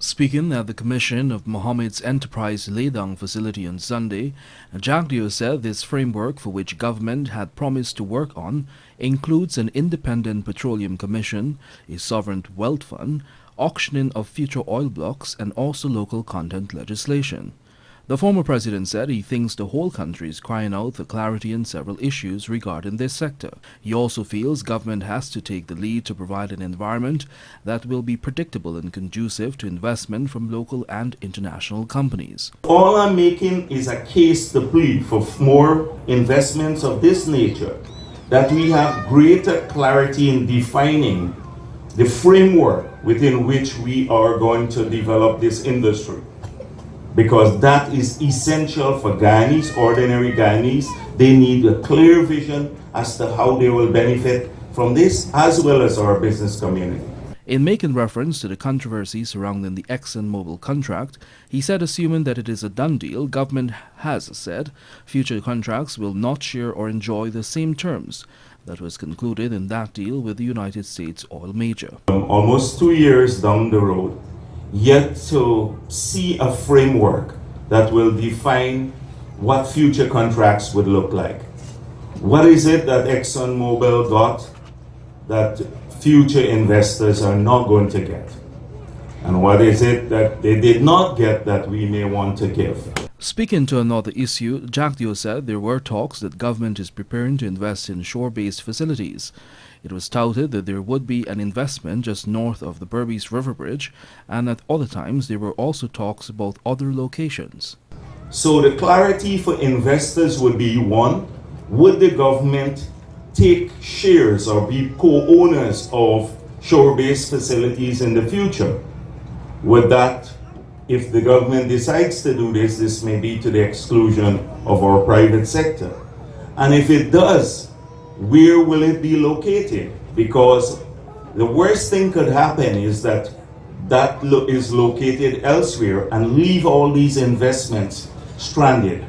Speaking at the commission of Mohammed's Enterprise Ladang facility on Sunday, Jagdeo said this framework for which government had promised to work on includes an independent petroleum commission, a sovereign wealth fund, auctioning of future oil blocks and also local content legislation. The former president said he thinks the whole country is crying out for clarity in several issues regarding this sector. He also feels government has to take the lead to provide an environment that will be predictable and conducive to investment from local and international companies. All I'm making is a case to plead for more investments of this nature, that we have greater clarity in defining the framework within which we are going to develop this industry. Because that is essential for Guyanese, ordinary Guyanese. They need a clear vision as to how they will benefit from this, as well as our business community. In making reference to the controversy surrounding the ExxonMobil contract, he said assuming that it is a done deal, government has said future contracts will not share or enjoy the same terms that was concluded in that deal with the United States oil major. Almost 2 years down the road, yet to see a framework that will define what future contracts would look like. What is it that ExxonMobil got that future investors are not going to get? And what is it that they did not get that we may want to give? Speaking to another issue, Jagdeo said there were talks that government is preparing to invest in shore-based facilities. It was touted that there would be an investment just north of the Berbice River Bridge, and at other times there were also talks about other locations. So the clarity for investors would be, one, would the government take shares or be co-owners of shore-based facilities in the future? Would that, if the government decides to do this, this may be to the exclusion of our private sector? And if it does, where will it be located? Because the worst thing could happen is that is located elsewhere and leave all these investments stranded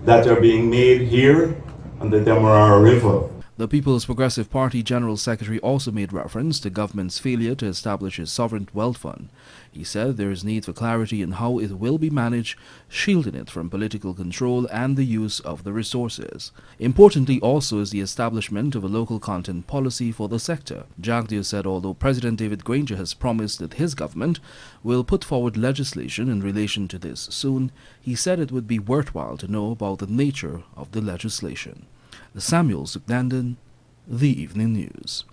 that are being made here on the Demerara River. The People's Progressive Party General Secretary also made reference to government's failure to establish a sovereign wealth fund. He said there is need for clarity in how it will be managed, shielding it from political control and the use of the resources. Importantly also is the establishment of a local content policy for the sector. Jagdeo said although President David Granger has promised that his government will put forward legislation in relation to this soon, he said it would be worthwhile to know about the nature of the legislation. Samuel Sukdandan, The Evening News.